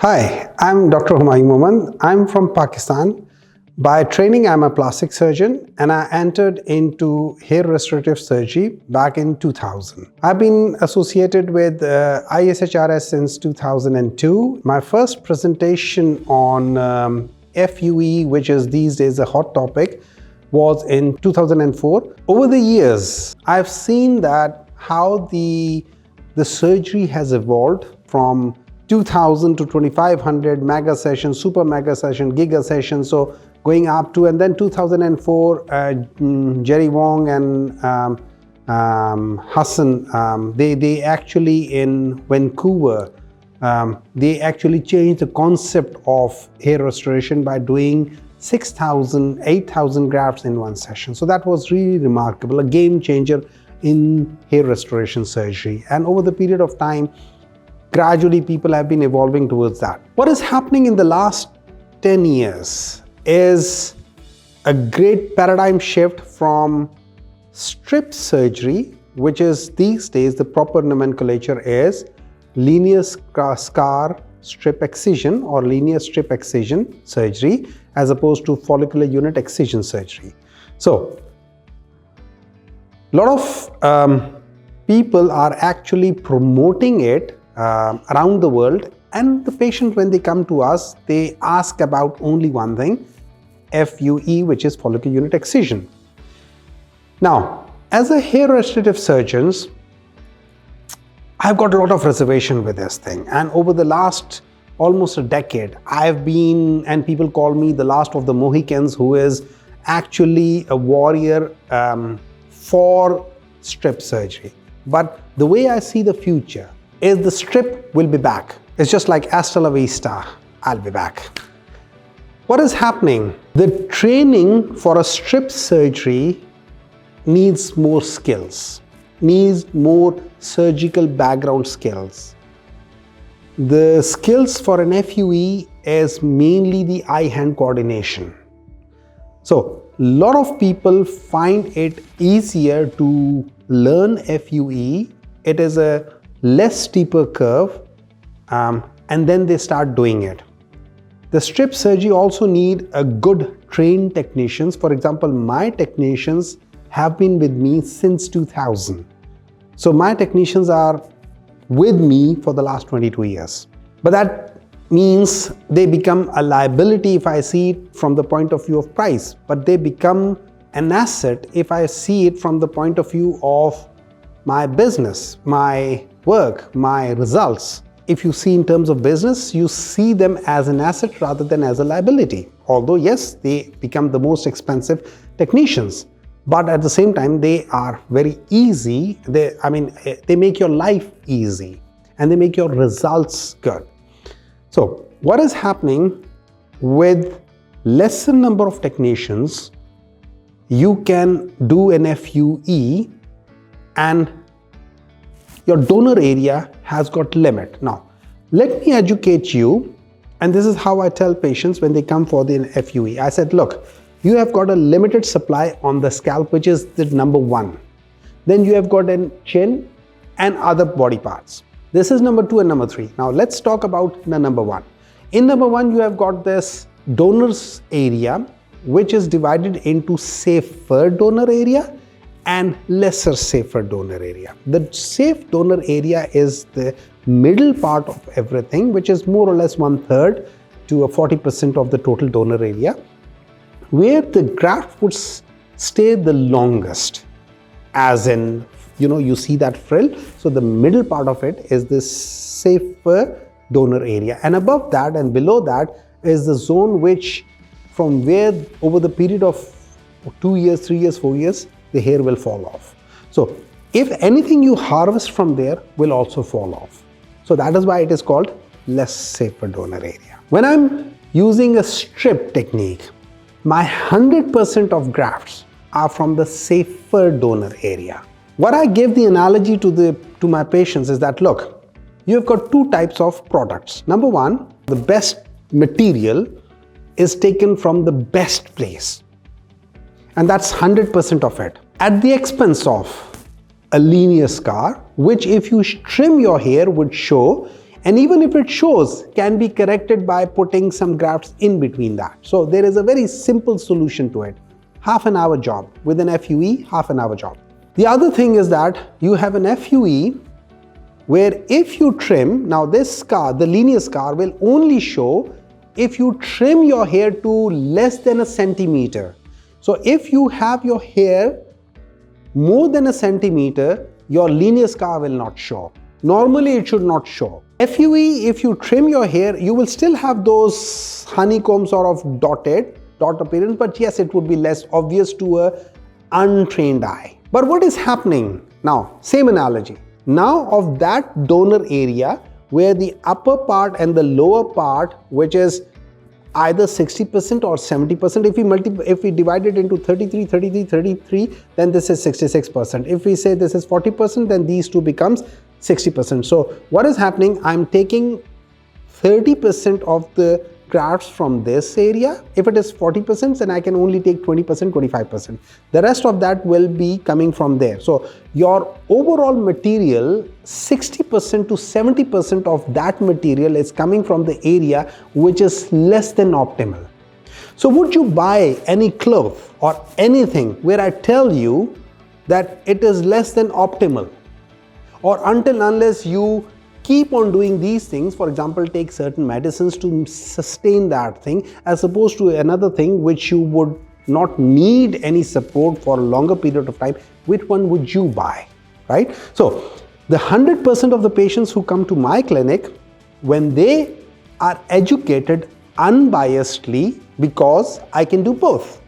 Hi, I'm Dr. Humayun Mohmand. I'm from Pakistan. By training, I'm a plastic surgeon and I entered into hair restorative surgery back in 2000. I've been associated with ISHRS since 2002. My first presentation on FUE, which is these days a hot topic, was in 2004. Over the years, I've seen that how the surgery has evolved from 2000 to 2500 mega session, super mega session, giga session, so going up to, and then 2004, Jerry Wong and Hassan, they actually in Vancouver, they actually changed the concept of hair restoration by doing 6,000, 8,000 grafts in one session. So that was really remarkable, a game changer in hair restoration surgery. And over the period of time, gradually people have been evolving towards that. What is happening in the last 10 years is a great paradigm shift from strip surgery, which is these days the proper nomenclature is linear scar strip excision or linear strip excision surgery, as opposed to follicular unit excision surgery. So a lot of people are actually promoting it around the world, and the patient, when they come to us, they ask about only one thing, FUE, which is follicular unit excision. Now, as a hair restorative surgeon, I've got a lot of reservation with this thing, and over the last almost a decade, I've been, and people call me the last of the Mohicans, who is actually a warrior for strip surgery. But the way I see the future is the strip will be back. It's just like hasta la vista, I'll be back. What is happening? The training for a strip surgery needs more skills, needs more surgical background skills. The skills for an FUE is mainly the eye-hand coordination. So a lot of people find it easier to learn FUE. It is a less steeper curve, and then they start doing it. The strip surgery also need a good trained technicians. For example, my technicians have been with me since 2000. So my technicians are with me for the last 22 years. But that means they become a liability if I see it from the point of view of price, but they become an asset if I see it from the point of view of my business, my work, my results. If you see in terms of business, you see them as an asset rather than as a liability. Although yes, they become the most expensive technicians, but at the same time, they are very easy. They make your life easy and they make your results good. So what is happening with lesser number of technicians, you can do an FUE and your donor area has got limit. Now, let me educate you, and this is how I tell patients when they come for the FUE. I said, look, you have got a limited supply on the scalp, which is the number one. Then you have got a chin and other body parts. This is number two and number three. Now, let's talk about the number one. In number one, you have got this donors area, which is divided into safer donor area and lesser safer donor area. The safe donor area is the middle part of everything, which is more or less 1/3 to a 40% of the total donor area, where the graft would stay the longest, as in, you see that frill. So the middle part of it is this safer donor area, and above that and below that is the zone which, from where over the period of 2 years, 3 years, 4 years, the hair will fall off. So if anything you harvest from there will also fall off. So that is why it is called less safer donor area. When I'm using a strip technique, my 100% of grafts are from the safer donor area. What I give the analogy to my patients is that, look, you have got two types of products. Number one, the best material is taken from the best place, and that's 100% of it, at the expense of a linear scar, which if you trim your hair would show, And even if it shows, can be corrected by putting some grafts in between that. So there is a very simple solution to it. Half an hour job. With an FUE, half an hour job. The other thing is that you have an FUE where if you trim, now this scar, the linear scar will only show if you trim your hair to less than a centimeter. So if you have your hair more than a centimeter, your linear scar will not show. Normally it should not show. FUE, if you trim your hair, you will still have those honeycomb sort of dot appearance, but yes, it would be less obvious to a untrained eye. But what is happening now? Same analogy. Now of that donor area where the upper part and the lower part, which is either 60% or 70%, if we divide it into 33, 33, 33, then this is 66%. If we say this is 40%, then these two becomes 60%. So what is happening? I'm taking 30% of the grafts from this area. If it is 40%, then I can only take 20%, 25%. The rest of that will be coming from there. So your overall material, 60% to 70% of that material is coming from the area which is less than optimal. So would you buy any cloth or anything where I tell you that it is less than optimal? Or unless you keep on doing these things, for example, take certain medicines to sustain that thing, as opposed to another thing which you would not need any support for a longer period of time, which one would you buy, right? So the 100% of the patients who come to my clinic, when they are educated unbiasedly, because I can do both,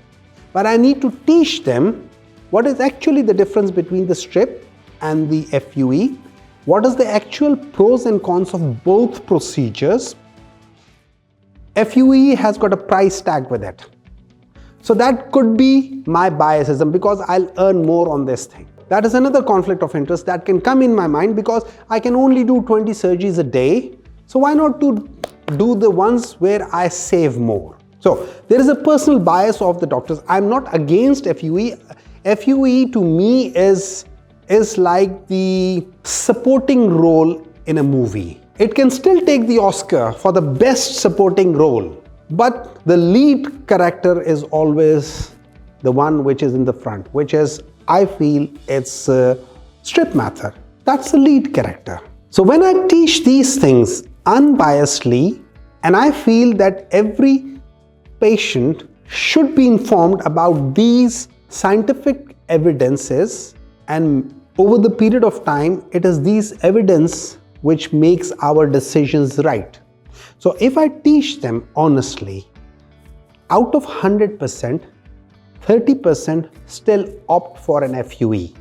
but I need to teach them what is actually the difference between the strip and the FUE. What is the actual pros and cons of both procedures? FUE has got a price tag with it. So that could be my biasism because I'll earn more on this thing. That is another conflict of interest that can come in my mind because I can only do 20 surgeries a day. So why not to do the ones where I save more? So there is a personal bias of the doctors. I'm not against FUE. FUE to me is like the supporting role in a movie. It can still take the Oscar for the best supporting role, but the lead character is always the one which is in the front, which is, I feel, it's a strip method. That's the lead character. So when I teach these things unbiasedly, and I feel that every patient should be informed about these scientific evidences, and over the period of time, it is these evidence which makes our decisions right. So if I teach them honestly, out of 100%, 30% still opt for an FUE,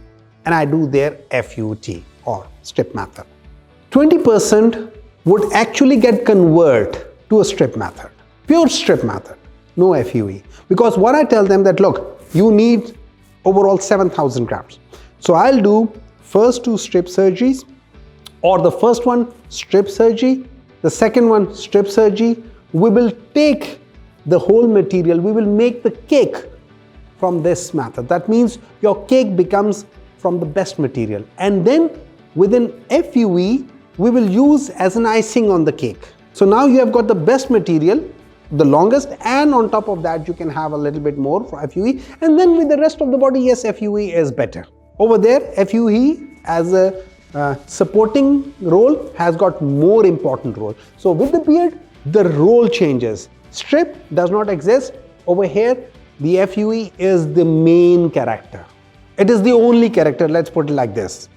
and I do their FUT or strip method. 20% would actually get converted to a strip method, pure strip method, no FUE. Because what I tell them that, look, you need overall 7,000 grafts. So I'll do first 2 strip surgeries, or the first one strip surgery, the second one strip surgery. We will take the whole material, we will make the cake from this method. That means your cake becomes from the best material. And then within FUE, we will use as an icing on the cake. So now you have got the best material, the longest, and on top of that you can have a little bit more for FUE, and then with the rest of the body, yes, FUE is better. Over there, FUE as a supporting role has got more important role. So with the beard, the role changes. Strip does not exist. Over here, the FUE is the main character. It is the only character, let's put it like this.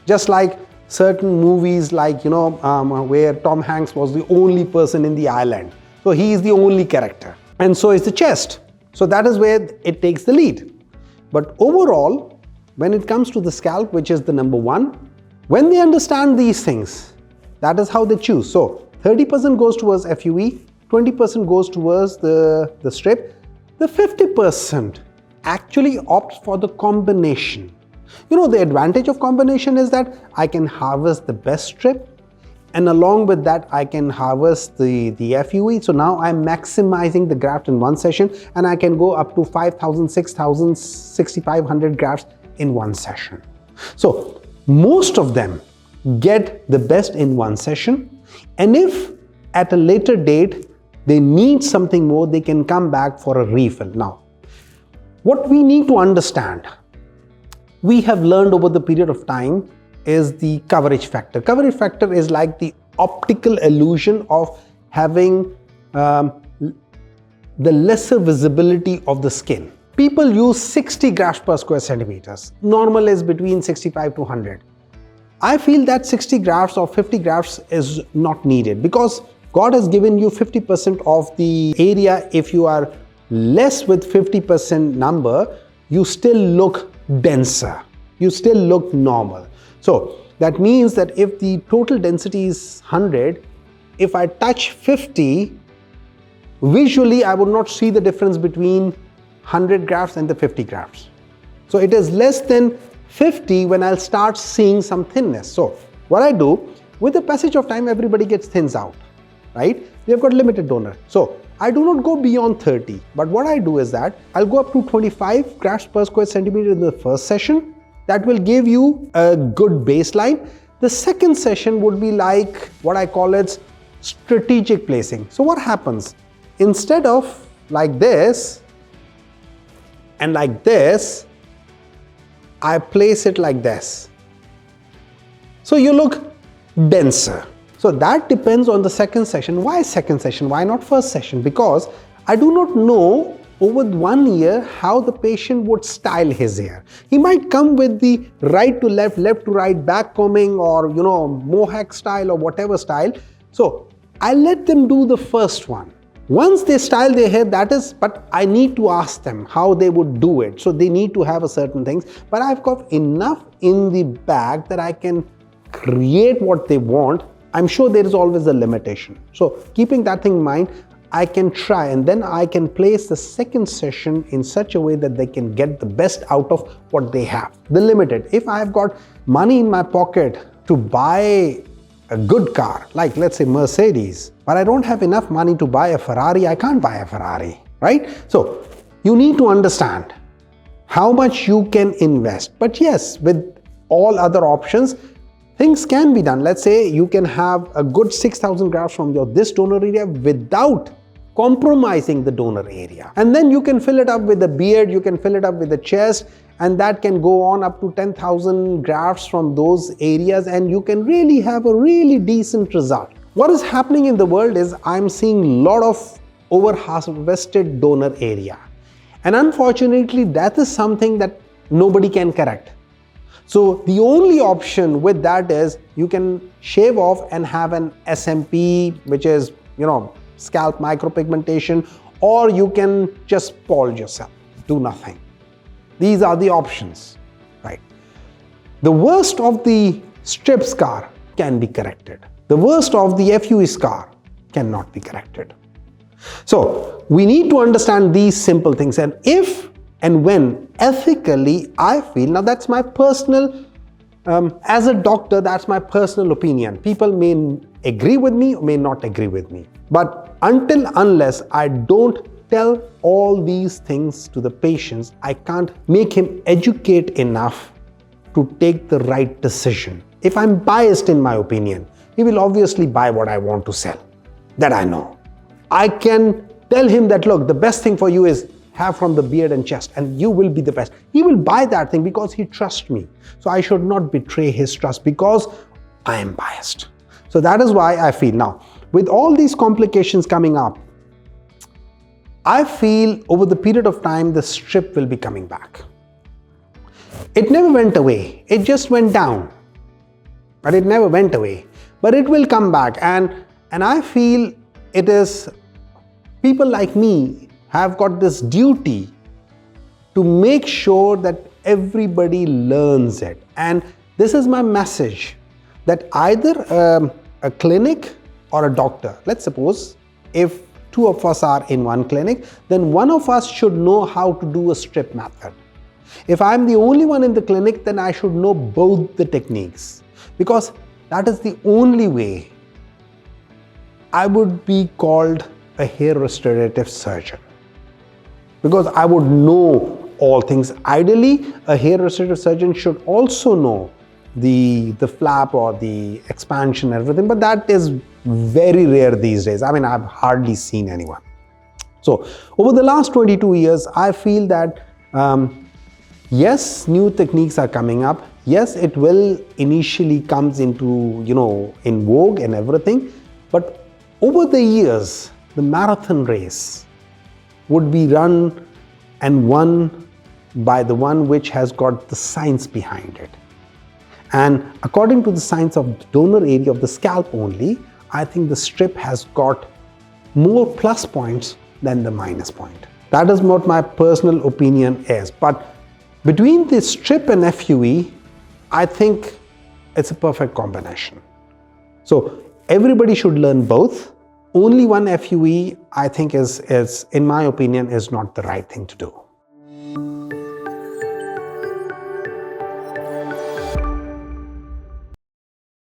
Just like certain movies like, where Tom Hanks was the only person in the island. So he is the only character. And so is the chest. So that is where it takes the lead. But overall, when it comes to the scalp, which is the number one, when they understand these things, that is how they choose. So 30% goes towards FUE, 20% goes towards the strip. The 50% actually opts for the combination. The advantage of combination is that I can harvest the best strip, and along with that I can harvest the FUE. So now I'm maximizing the graft in one session, and I can go up to 5,000, 6,000, 6,500 grafts in one session. So most of them get the best in one session, and if at a later date they need something more, they can come back for a refill. Now, what we need to understand, we have learned over the period of time, is the coverage factor. Coverage factor is like the optical illusion of having the lesser visibility of the skin. People use 60 grafts per square centimeters. Normal is between 65 to 100. I feel that 60 grafts or 50 grafts is not needed, because God has given you 50% of the area. If you are less with 50% number, you still look denser. You still look normal. So that means that if the total density is 100, if I touch 50, visually I would not see the difference between 100 grafts and the 50 grafts. So it is less than 50 when I'll start seeing some thinness. So what I do, with the passage of time, everybody gets thins out, right? We have got limited donor. So I do not go beyond 30. But what I do is that I'll go up to 25 grafts per square centimeter in the first session. That will give you a good baseline. The second session would be like what I call it strategic placing. So what happens? Instead of like this and like this, I place it like this. So you look denser. So that depends on the second session. Why second session? Why not first session? Because I do not know over 1 year how the patient would style his hair. He might come with the right to left, left to right, back combing, or mohawk style or whatever style. So I let them do the first one. Once they style their hair, that is, but I need to ask them how they would do it. So they need to have a certain things, but I've got enough in the bag that I can create what they want. I'm sure there is always a limitation. So keeping that thing in mind, I can try, and then I can place the second session in such a way that they can get the best out of what they have. The limited. If I've got money in my pocket to buy a good car, like let's say Mercedes, but I don't have enough money to buy a Ferrari, I can't buy a Ferrari, right? So you need to understand how much you can invest. But yes, with all other options, things can be done. Let's say you can have a good 6,000 grafts from this donor area without compromising the donor area. And then you can fill it up with the beard, you can fill it up with the chest, and that can go on up to 10,000 grafts from those areas, and you can really have a really decent result. What is happening in the world is I'm seeing a lot of over-harvested donor area. And unfortunately, that is something that nobody can correct. So the only option with that is you can shave off and have an SMP, which is, scalp micropigmentation, or you can just bald yourself, do nothing. These are the options, right? The worst of the strip scar can be corrected. The worst of the FUE scar cannot be corrected. So we need to understand these simple things, and if and when ethically I feel, now that's my personal, as a doctor, that's my personal opinion. People may agree with me or may not agree with me. But unless I don't tell all these things to the patients, I can't make him educate enough to take the right decision. If I'm biased in my opinion, he will obviously buy what I want to sell. That I know. I can tell him that, look, the best thing for you is have from the beard and chest, and you will be the best. He will buy that thing because he trusts me. So I should not betray his trust because I am biased. So that is why I feel now, with all these complications coming up, I feel over the period of time, the strip will be coming back. It never went away. It just went down. But it never went away. But it will come back. And I feel it is people like me have got this duty to make sure that everybody learns it. And this is my message, that either a clinic or a doctor, let's suppose if two of us are in one clinic, then one of us should know how to do a strip method. If I'm the only one in the clinic, then I should know both the techniques, because that is the only way I would be called a hair restorative surgeon, because I would know all things. Ideally, a hair restorative surgeon should also know the flap or the expansion and everything, but that is very rare these days. I mean, I've hardly seen anyone. So over the last 22 years, I feel that yes, new techniques are coming up. Yes, it will initially comes into, in vogue and everything, but over the years, the marathon race would be run and won by the one which has got the science behind it. And according to the science of the donor area of the scalp only, I think the strip has got more plus points than the minus point. That is what my personal opinion is. But between the strip and FUE, I think it's a perfect combination. So everybody should learn both. Only one FUE, I think, is in my opinion, is not the right thing to do.